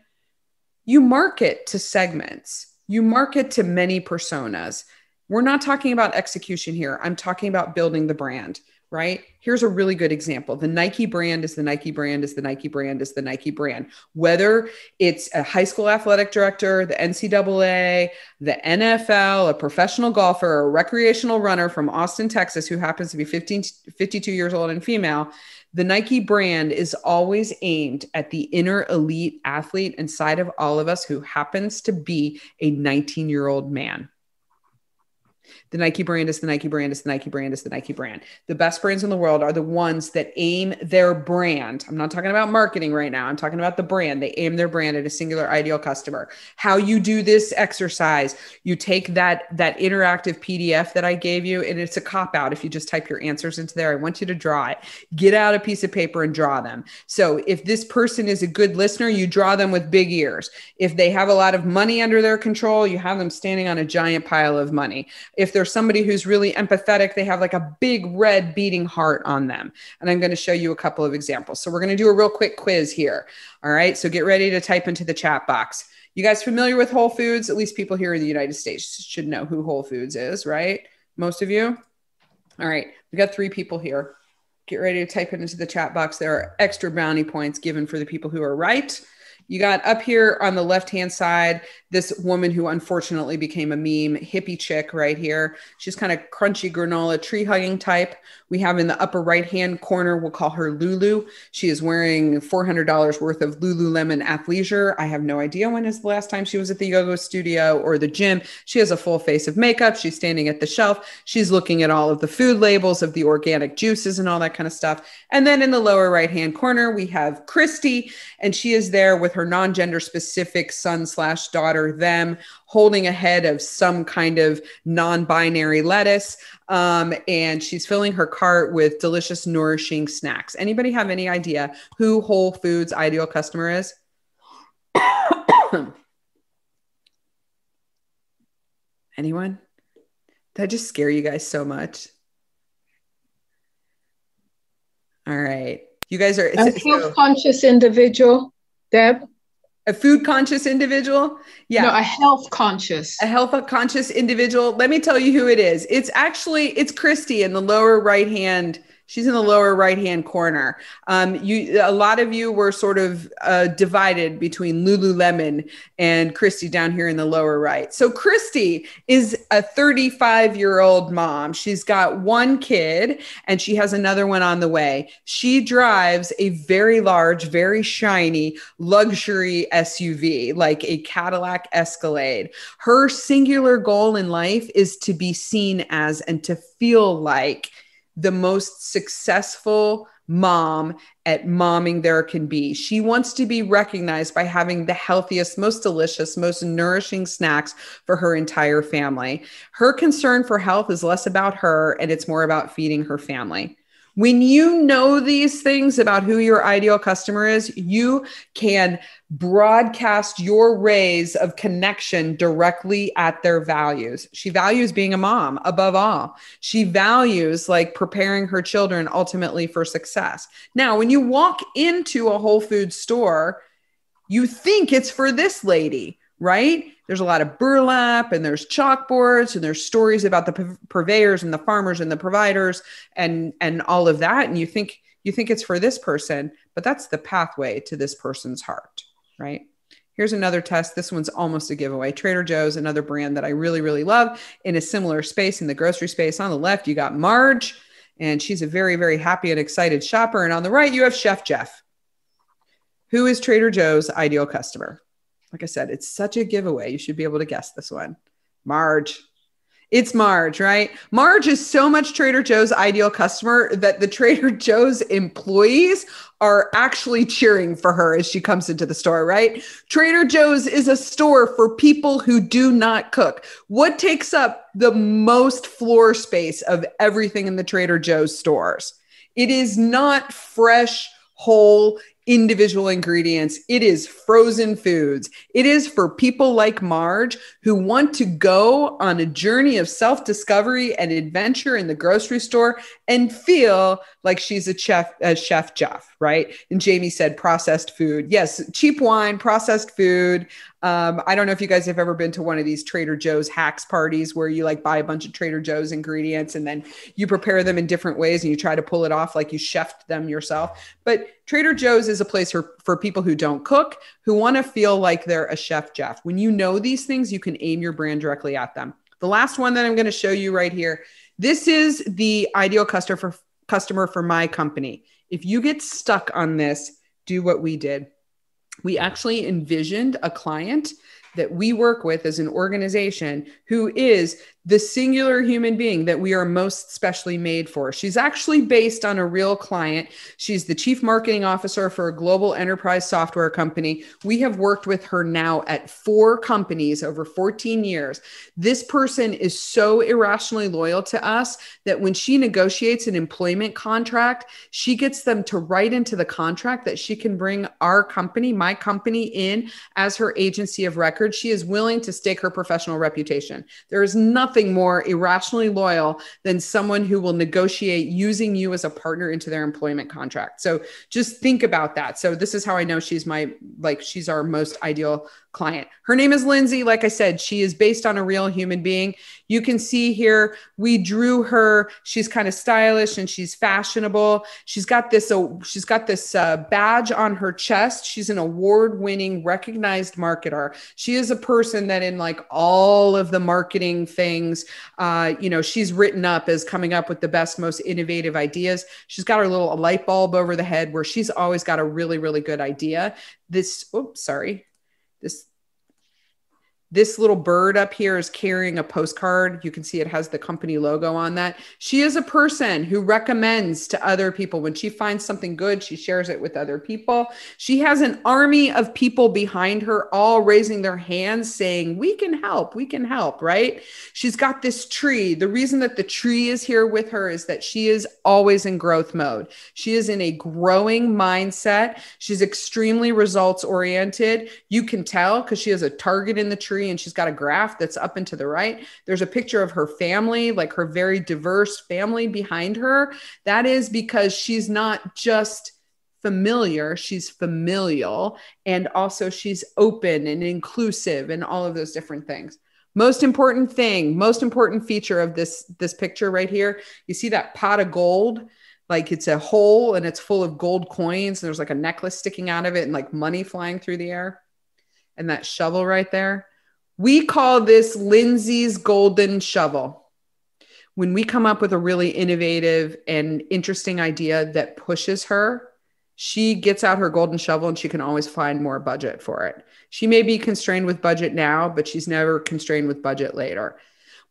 Speaker 2: you market to segments, you market to many personas. We're not talking about execution here. I'm talking about building the brand, right? Here's a really good example. The Nike brand is the Nike brand is the Nike brand is the Nike brand. Whether it's a high school athletic director, the NCAA, the NFL, a professional golfer, or a recreational runner from Austin, Texas, who happens to be 52 years old and female, the Nike brand is always aimed at the inner elite athlete inside of all of us who happens to be a 19-year-old man. The Nike brand is the Nike brand is the Nike brand is the Nike brand. The best brands in the world are the ones that aim their brand. I'm not talking about marketing right now. I'm talking about the brand. They aim their brand at a singular ideal customer. How you do this exercise, you take that interactive PDF that I gave you, and it's a cop-out if you just type your answers into there. I want you to draw it. Get out a piece of paper and draw them. So if this person is a good listener, you draw them with big ears. If they have a lot of money under their control, you have them standing on a giant pile of money. If there's somebody who's really empathetic, they have like a big red beating heart on them. And I'm going to show you a couple of examples. So we're going to do a real quick quiz here. All right. So get ready to type into the chat box. You guys familiar with Whole Foods? At least people here in the United States should know who Whole Foods is, right? Most of you? All right. We got 3 people here. Get ready to type it into the chat box. There are extra brownie points given for the people who are right. You got up here on the left-hand side, this woman who unfortunately became a meme, hippie chick right here. She's kind of crunchy granola, tree-hugging type. We have in the upper right-hand corner, we'll call her Lulu. She is wearing $400 worth of Lululemon athleisure. I have no idea when is the last time she was at the yoga studio or the gym. She has a full face of makeup. She's standing at the shelf. She's looking at all of the food labels of the organic juices and all that kind of stuff. And then in the lower right-hand corner, we have Christy, and she is there with her non-gender specific son/daughter, them, holding a head of some kind of non-binary lettuce. And she's filling her cart with delicious, nourishing snacks. Anybody have any idea who Whole Foods' ideal customer is? Anyone? Did I just scare you guys so much? All right. You guys are
Speaker 3: a health-conscious individual, Deb.
Speaker 2: A food conscious individual? Yeah.
Speaker 3: No, a health conscious.
Speaker 2: A health conscious individual. Let me tell you who it is. It's Christy in the lower right hand. She's in the lower right-hand corner. A lot of you were sort of divided between Lululemon and Christy down here in the lower right. So Christy is a 35-year-old mom. She's got 1 kid and she has another one on the way. She drives a very large, very shiny luxury SUV, like a Cadillac Escalade. Her singular goal in life is to be seen as and to feel like the most successful mom at momming there can be. She wants to be recognized by having the healthiest, most delicious, most nourishing snacks for her entire family. Her concern for health is less about her and it's more about feeding her family. When you know these things about who your ideal customer is, you can broadcast your rays of connection directly at their values. She values being a mom above all. She values like preparing her children ultimately for success. Now, when you walk into a Whole Foods store, you think it's for this lady, right? There's a lot of burlap and there's chalkboards and there's stories about the purveyors and the farmers and the providers and all of that. And you think it's for this person, but that's the pathway to this person's heart, right? Here's another test. This one's almost a giveaway. Trader Joe's, another brand that I really, really love in a similar space in the grocery space. On the left, you got Marge, and she's a very, very happy and excited shopper. And on the right, you have Chef Jeff. Who is Trader Joe's ideal customer? Like I said, it's such a giveaway. You should be able to guess this one. Marge. It's Marge, right? Marge is so much Trader Joe's ideal customer that the Trader Joe's employees are actually cheering for her as she comes into the store, right? Trader Joe's is a store for people who do not cook. What takes up the most floor space of everything in the Trader Joe's stores? It is not fresh, whole, individual ingredients. It is frozen foods. It is for people like Marge who want to go on a journey of self-discovery and adventure in the grocery store and feel like she's a Chef Jeff, right? And Jamie said processed food. Yes, cheap wine, processed food. I don't know if you guys have ever been to one of these Trader Joe's hacks parties where you like buy a bunch of Trader Joe's ingredients and then you prepare them in different ways and you try to pull it off like you chefed them yourself. But Trader Joe's is a place for people who don't cook, who want to feel like they're a Chef Jeff. When you know these things, you can aim your brand directly at them. The last one that I'm going to show you right here, this is the ideal customer for my company. If you get stuck on this, do what we did. We actually envisioned a client that we work with as an organization who is the singular human being that we are most specially made for. She's actually based on a real client. She's the chief marketing officer for a global enterprise software company. We have worked with her now at 4 companies over 14 years. This person is so irrationally loyal to us that when she negotiates an employment contract, she gets them to write into the contract that she can bring our company, my company, in as her agency of record. She is willing to stake her professional reputation. There is nothing more irrationally loyal than someone who will negotiate using you as a partner into their employment contract. So just think about that. So this is how I know she's our most ideal client. Her name is Lindsay. Like I said, she is based on a real human being. You can see here, we drew her. She's kind of stylish and she's fashionable. She's got this badge on her chest. She's an award-winning, recognized marketer. She is a person that in like all of the marketing things, she's written up as coming up with the best, most innovative ideas. She's got her little light bulb over the head where she's always got a really, really good idea. This little bird up here is carrying a postcard. You can see it has the company logo on that. She is a person who recommends to other people. When she finds something good, she shares it with other people. She has an army of people behind her, all raising their hands saying, we can help, right? She's got this tree. The reason that the tree is here with her is that she is always in growth mode. She is in a growing mindset. She's extremely results oriented. You can tell because she has a target in the tree and she's got a graph that's up and to the right. There's a picture of her family, like her very diverse family behind her. That is because she's not just familiar, she's familial. And also she's open and inclusive and all of those different things. Most important feature of this picture right here, you see that pot of gold? Like it's a hole and it's full of gold coins. And there's like a necklace sticking out of it and like money flying through the air. And that shovel right there. We call this Lindsay's golden shovel. When we come up with a really innovative and interesting idea that pushes her, she gets out her golden shovel and she can always find more budget for it. She may be constrained with budget now, but she's never constrained with budget later.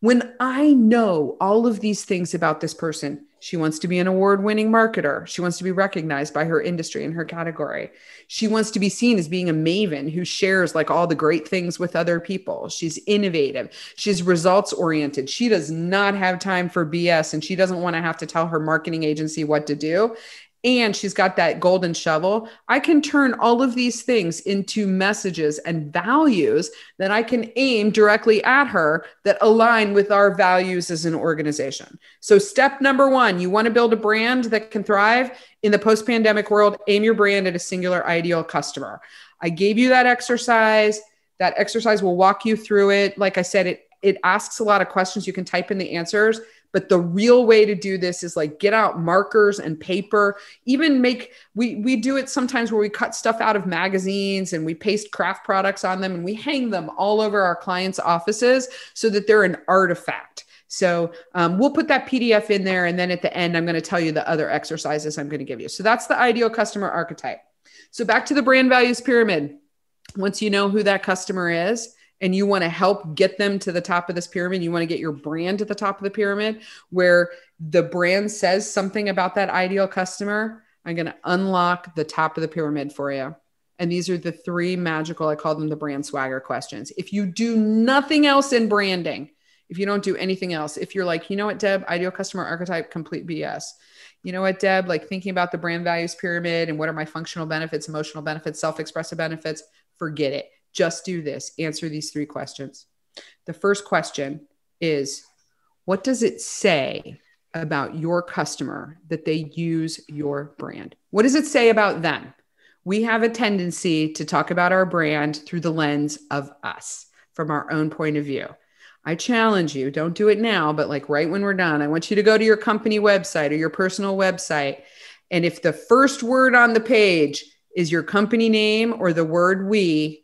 Speaker 2: When I know all of these things about this person, she wants to be an award-winning marketer. She wants to be recognized by her industry and her category. She wants to be seen as being a maven who shares like all the great things with other people. She's innovative. She's results-oriented. She does not have time for BS and she doesn't want to have to tell her marketing agency what to do. And she's got that golden shovel. I can turn all of these things into messages and values that I can aim directly at her that align with our values as an organization. So step number one, you want to build a brand that can thrive in the post-pandemic world, aim your brand at a singular ideal customer. I gave you that exercise. That exercise will walk you through it. Like I said, it asks a lot of questions. You can type in the answers. But the real way to do this is like get out markers and paper, even we do it sometimes where we cut stuff out of magazines and we paste craft products on them and we hang them all over our clients' offices so that they're an artifact. So we'll put that PDF in there. And then at the end, I'm going to tell you the other exercises I'm going to give you. So that's the ideal customer archetype. So back to the brand values pyramid. Once you know who that customer is, and you want to help get them to the top of this pyramid, you want to get your brand at the top of the pyramid where the brand says something about that ideal customer, I'm going to unlock the top of the pyramid for you. And these are the three magical, I call them the brand swagger questions. If you do nothing else in branding, if you don't do anything else, if you're like, you know what, Deb, ideal customer archetype, complete BS. You know what, Deb, like thinking about the brand values pyramid and what are my functional benefits, emotional benefits, self-expressive benefits, forget it. Just do this. Answer these three questions. The first question is, what does it say about your customer that they use your brand? What does it say about them? We have a tendency to talk about our brand through the lens of us, from our own point of view. I challenge you, don't do it now, but like right when we're done, I want you to go to your company website or your personal website. And if the first word on the page is your company name or the word we,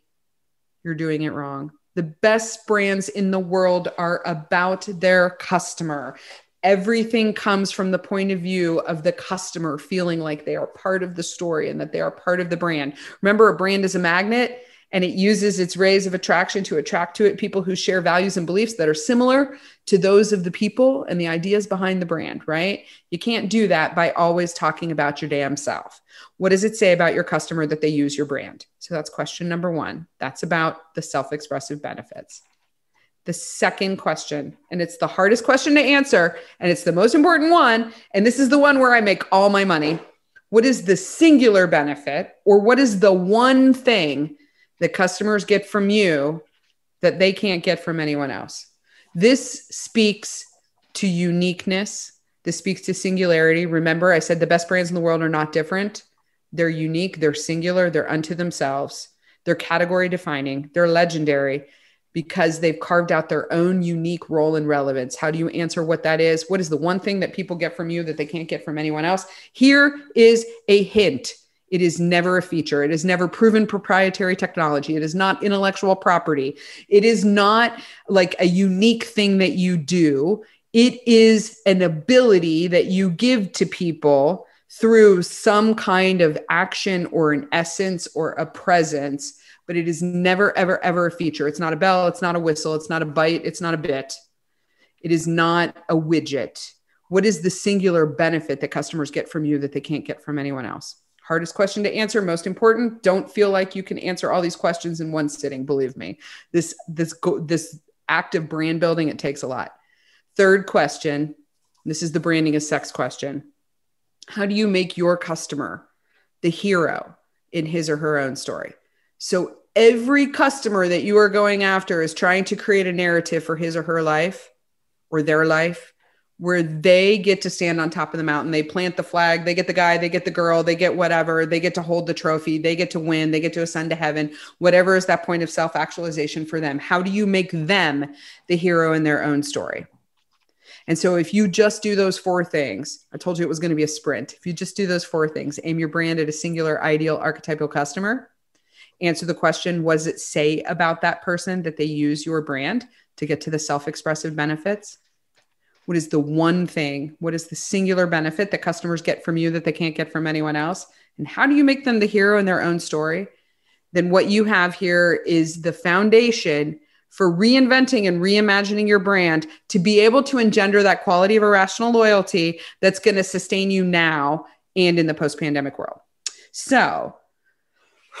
Speaker 2: you're doing it wrong. The best brands in the world are about their customer. Everything comes from the point of view of the customer feeling like they are part of the story and that they are part of the brand. Remember, a brand is a magnet and it uses its rays of attraction to attract to it people who share values and beliefs that are similar to those of the people and the ideas behind the brand, right? You can't do that by always talking about your damn self. What does it say about your customer that they use your brand? So that's question number one. That's about the self-expressive benefits. The second question, and it's the hardest question to answer, and it's the most important one, and this is the one where I make all my money. What is the singular benefit, or what is the one thing that customers get from you that they can't get from anyone else? This speaks to uniqueness. This speaks to singularity. Remember, I said the best brands in the world are not different. They're unique, they're singular, they're unto themselves. They're category defining. They're legendary because they've carved out their own unique role and relevance. How do you answer what that is? What is the one thing that people get from you that they can't get from anyone else? Here is a hint. It is never a feature. It is never proven proprietary technology. It is not intellectual property. It is not like a unique thing that you do. It is an ability that you give to people through some kind of action or an essence or a presence, but it is never, ever, ever a feature. It's not a bell. It's not a whistle. It's not a bite. It's not a bit. It is not a widget. What is the singular benefit that customers get from you that they can't get from anyone else? Hardest question to answer, most important. Don't feel like you can answer all these questions in one sitting. Believe me, this active brand building, it takes a lot. Third question, this is the branding is sex question. How do you make your customer the hero in his or her own story? So every customer that you are going after is trying to create a narrative for his or her life or their life where they get to stand on top of the mountain. They plant the flag, they get the guy, they get the girl, they get whatever, they get to hold the trophy, they get to win, they get to ascend to heaven, whatever is that point of self-actualization for them. How do you make them the hero in their own story? And so if you just do those four things, I told you it was going to be a sprint. If you just do those four things, aim your brand at a singular, ideal, archetypal customer, answer the question, what does it say about that person that they use your brand to get to the self-expressive benefits? What is the one thing? What is the singular benefit that customers get from you that they can't get from anyone else? And how do you make them the hero in their own story? Then what you have here is the foundation for reinventing and reimagining your brand to be able to engender that quality of irrational loyalty that's going to sustain you now and in the post-pandemic world. So,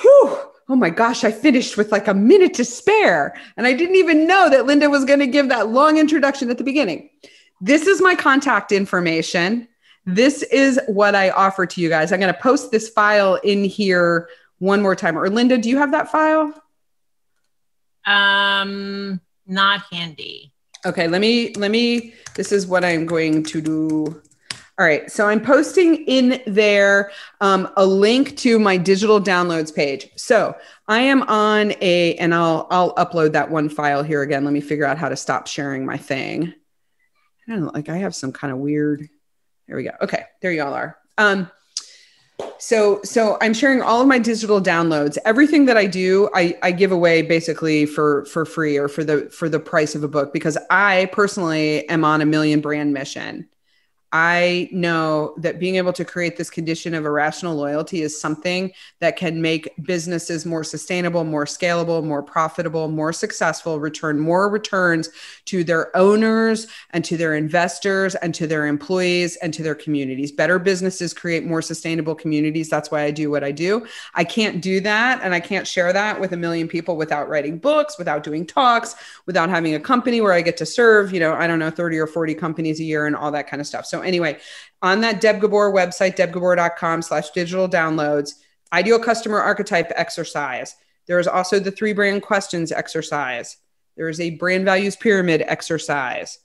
Speaker 2: oh my gosh, I finished with like a minute to spare. And I didn't even know that Linda was going to give that long introduction at the beginning. This is my contact information. This is what I offer to you guys. I'm going to post this file in here one more time. Or Linda, do you have that file?
Speaker 1: Not handy.
Speaker 2: Okay, let me, this is what I'm going to do. All right, so I'm posting in there a link to my digital downloads page. So I am on and I'll upload that one file here again. Let me figure out how to stop sharing my thing. I don't know, like I have some kind of weird, there we go. Okay, there you all are. So I'm sharing all of my digital downloads. Everything that I do, I give away basically for free or for the price of a book, because I personally am on a million brand mission. I know that being able to create this condition of irrational loyalty is something that can make businesses more sustainable, more scalable, more profitable, more successful, return more returns to their owners and to their investors and to their employees and to their communities. Better businesses create more sustainable communities. That's why I do what I do. I can't do that and I can't share that with a million people without writing books, without doing talks, without having a company where I get to serve, 30 or 40 companies a year and all that kind of stuff. So anyway, on that Deb Gabor website, debgabor.com/digital downloads, ideal customer archetype exercise. There is also the 3 brand questions exercise. There is a brand values pyramid exercise.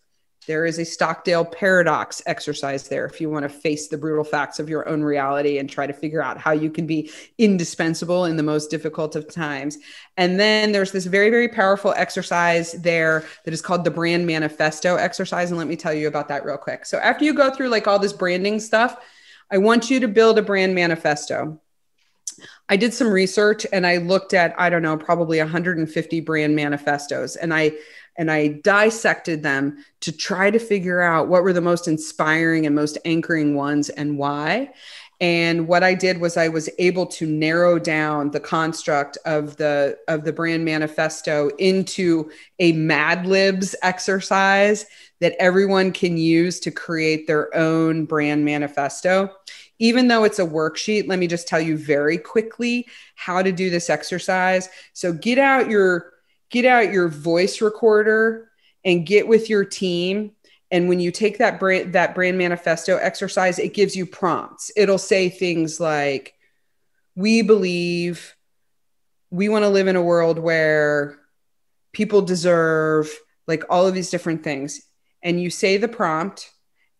Speaker 2: There is a Stockdale paradox exercise there if you want to face the brutal facts of your own reality and try to figure out how you can be indispensable in the most difficult of times. And then there's this very, very powerful exercise there that is called the brand manifesto exercise. And let me tell you about that real quick. So after you go through like all this branding stuff, I want you to build a brand manifesto. I did some research and I looked at, probably 150 brand manifestos. And I dissected them to try to figure out what were the most inspiring and most anchoring ones and why. And what I did was I was able to narrow down the construct of the brand manifesto into a Mad Libs exercise that everyone can use to create their own brand manifesto. Even though it's a worksheet, let me just tell you very quickly how to do this exercise. So get out your voice recorder and get with your team. And when you take that brand manifesto exercise, it gives you prompts. It'll say things like, we believe we want to live in a world where people deserve, like all of these different things. And you say the prompt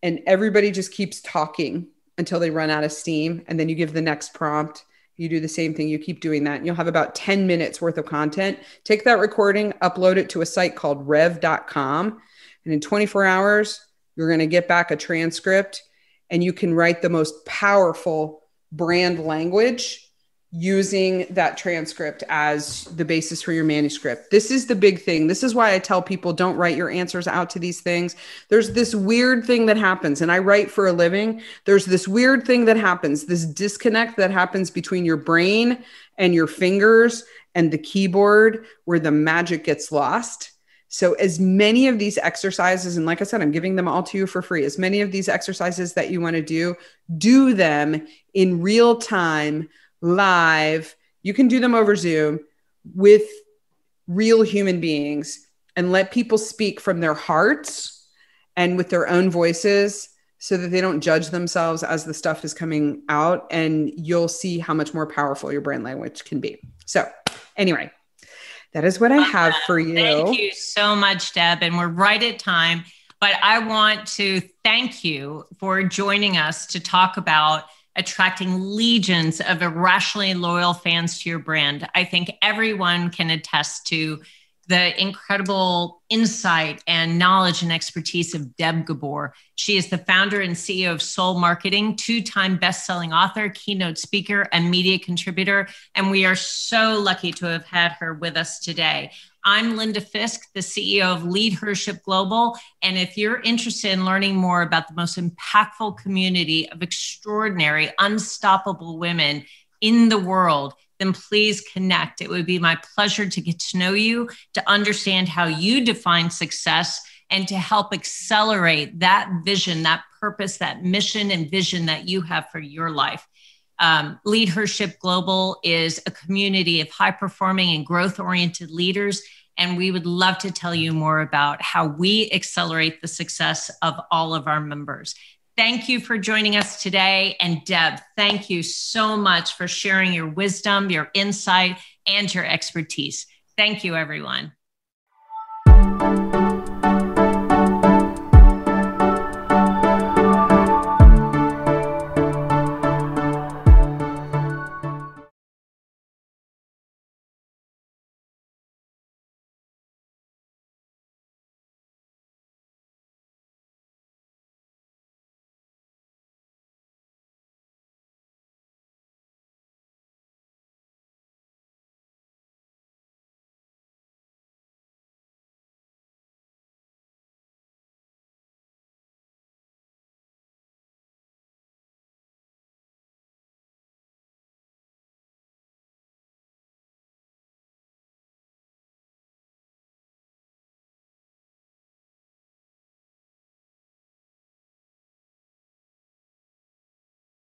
Speaker 2: and everybody just keeps talking until they run out of steam. And then you give the next prompt You do the same thing. You keep doing that. And you'll have about 10 minutes worth of content. Take that recording, upload it to a site called rev.com. And in 24 hours, you're going to get back a transcript and you can write the most powerful brand language using that transcript as the basis for your manuscript. This is the big thing. This is why I tell people don't write your answers out to these things. There's this weird thing that happens, and I write for a living. There's this weird thing that happens, this disconnect that happens between your brain and your fingers and the keyboard where the magic gets lost. So as many of these exercises, and like I said, I'm giving them all to you for free. As many of these exercises that you want to do them in real time, live. You can do them over Zoom with real human beings and let people speak from their hearts and with their own voices so that they don't judge themselves as the stuff is coming out. And you'll see how much more powerful your brand language can be. So anyway, that is what I have for you.
Speaker 1: Thank you so much, Deb. And we're right at time, but I want to thank you for joining us to talk about attracting legions of irrationally loyal fans to your brand. I think everyone can attest to the incredible insight and knowledge and expertise of Deb Gabor. She is the founder and CEO of Soul Marketing, two-time best-selling author, keynote speaker, and media contributor. And we are so lucky to have had her with us today. I'm Linda Fisk, the CEO of LeadHERship Global. And if you're interested in learning more about the most impactful community of extraordinary, unstoppable women in the world, then please connect. It would be my pleasure to get to know you, to understand how you define success, and to help accelerate that vision, that purpose, that mission and vision that you have for your life. LeadHERship Global is a community of high-performing and growth-oriented leaders, and we would love to tell you more about how we accelerate the success of all of our members. Thank you for joining us today. And Deb, thank you so much for sharing your wisdom, your insight, and your expertise. Thank you, everyone.